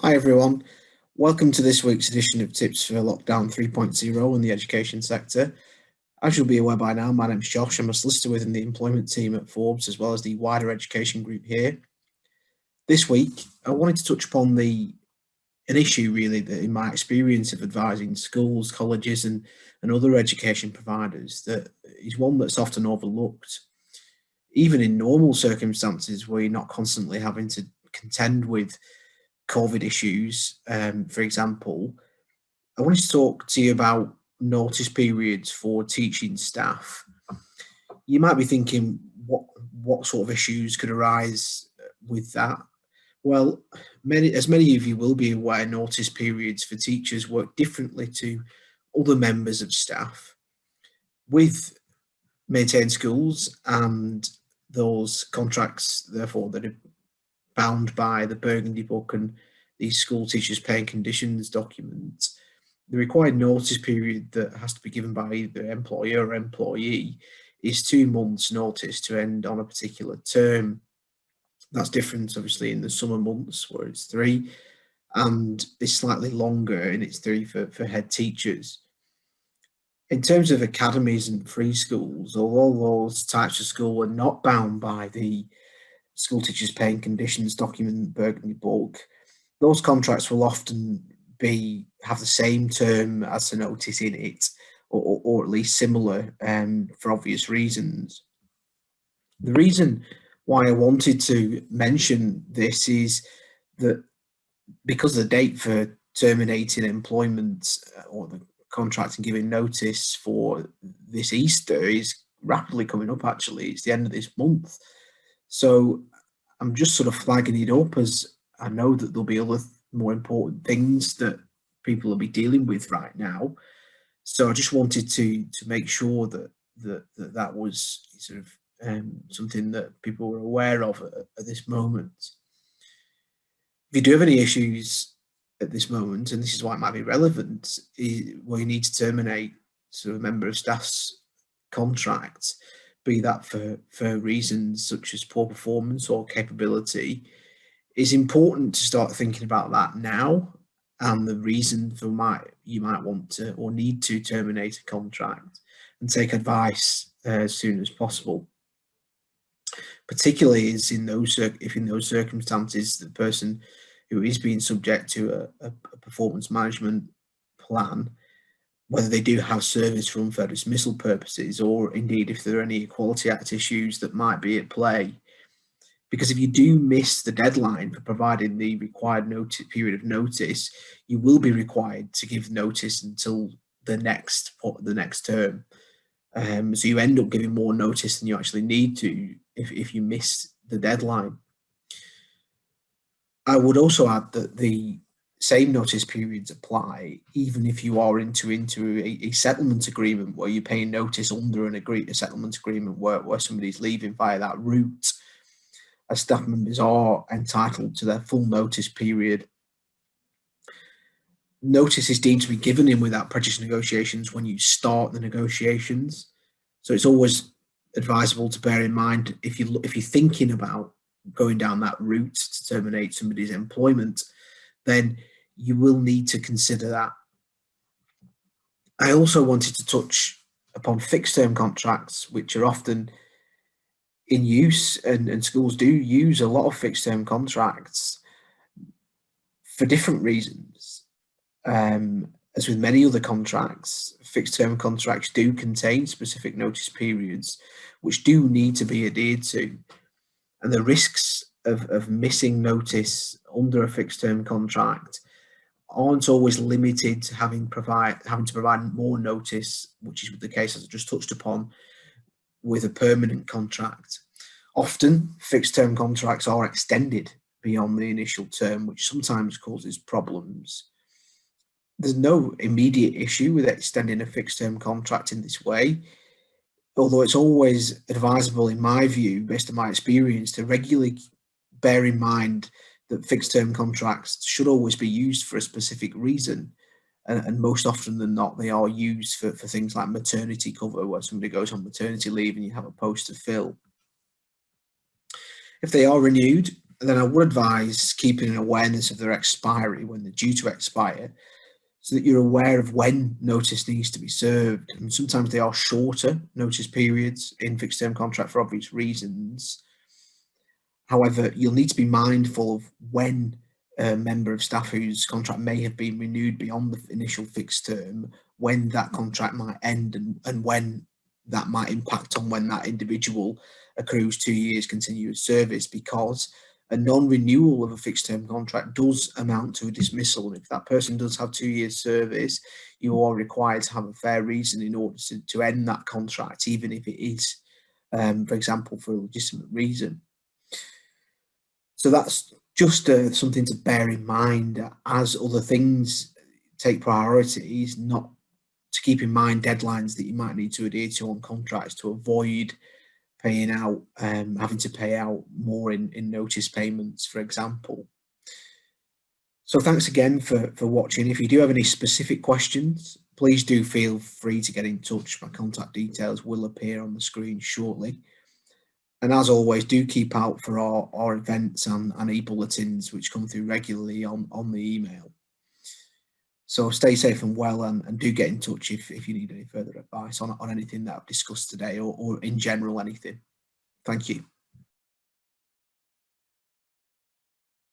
Hi everyone, welcome to this week's edition of Tips for Lockdown 3.0 in the education sector. As you'll be aware by now, my name's Josh. I'm a solicitor within the employment team at Forbes as well as the wider education group here. This week, I wanted to touch upon an issue really that in my experience of advising schools, colleges and other education providers that is one that's often overlooked. Even in normal circumstances where you're not constantly having to contend with COVID issues, for example, I wanted to talk to you about notice periods for teaching staff. You might be thinking, what sort of issues could arise with that? Well, many of you will be aware, notice periods for teachers work differently to other members of staff. With maintained schools and those contracts, therefore, that are bound by the Burgundy Book and the school teachers paying conditions document, the required notice period that has to be given by either employer or employee is 2 months notice to end on a particular term. That's different obviously in the summer months where it's 3, and it's slightly longer and it's 3 for head teachers. In terms of academies and free schools, although those types of school are not bound by the school teachers paying conditions document Burgundy Book, those contracts will often have the same term as the notice in it, or at least similar, for obvious reasons. The reason why I wanted to mention this is that because the date for terminating employment or the contract and giving notice for this Easter is rapidly coming up. Actually, it's the end of this month, so I'm just sort of flagging it up as I know that there'll be other more important things that people will be dealing with right now. So I just wanted to make sure that was sort of something that people were aware of at this moment. If you do have any issues at this moment, and this is why it might be relevant, where you need to terminate sort of a member of staff's contract, be that for reasons such as poor performance or capability, it's important to start thinking about that now and the reason you might want to or need to terminate a contract, and take advice as soon as possible. Particularly is if in those circumstances the person who is being subject to a performance management plan, whether they do have service for unfair dismissal purposes, or indeed if there are any Equality Act issues that might be at play. Because if you do miss the deadline for providing the required period of notice, you will be required to give notice until the next term. So you end up giving more notice than you actually need to if you miss the deadline. I would also add that the same notice periods apply even if you are into a settlement agreement where you're paying notice under a settlement agreement where somebody's leaving via that route. As staff members are entitled to their full notice period. Notice is deemed to be given in without prejudice negotiations when you start the negotiations. So it's always advisable to bear in mind if you're thinking about going down that route to terminate somebody's employment, then you will need to consider that. I also wanted to touch upon fixed term contracts, which are often in use, and schools do use a lot of fixed term contracts for different reasons. As with many other contracts, fixed term contracts do contain specific notice periods which do need to be adhered to, and the risks of missing notice under a fixed term contract aren't always limited to having to provide more notice, which is the case as I just touched upon with a permanent contract. Often fixed term contracts are extended beyond the initial term, which sometimes causes problems. There's no immediate issue with extending a fixed term contract in this way, although it's always advisable, in my view, based on my experience, to regularly bear in mind that fixed term contracts should always be used for a specific reason. And most often than not, they are used for things like maternity cover, where somebody goes on maternity leave and you have a post to fill. If they are renewed, And then I would advise keeping an awareness of their expiry when they're due to expire, so that you're aware of when notice needs to be served. And sometimes they are shorter notice periods in fixed term contract for obvious reasons. However, you'll need to be mindful of when a member of staff whose contract may have been renewed beyond the initial fixed term, when that contract might end, and when that might impact on when that individual accrues 2 years continuous service, because a non-renewal of a fixed term contract does amount to a dismissal. And if that person does have 2 years service, you are required to have a fair reason in order to end that contract, even if it is, for example, for a legitimate reason. So that's just something to bear in mind as other things take priorities, not to keep in mind deadlines that you might need to adhere to on contracts to avoid paying out, having to pay out more in notice payments, for example. So thanks again for watching. If you do have any specific questions, please do feel free to get in touch. My contact details will appear on the screen shortly. And as always, do keep out for our events and e-bulletins, which come through regularly on the email. So stay safe and well, and do get in touch if you need any further advice on anything that I've discussed today, or in general anything. Thank you.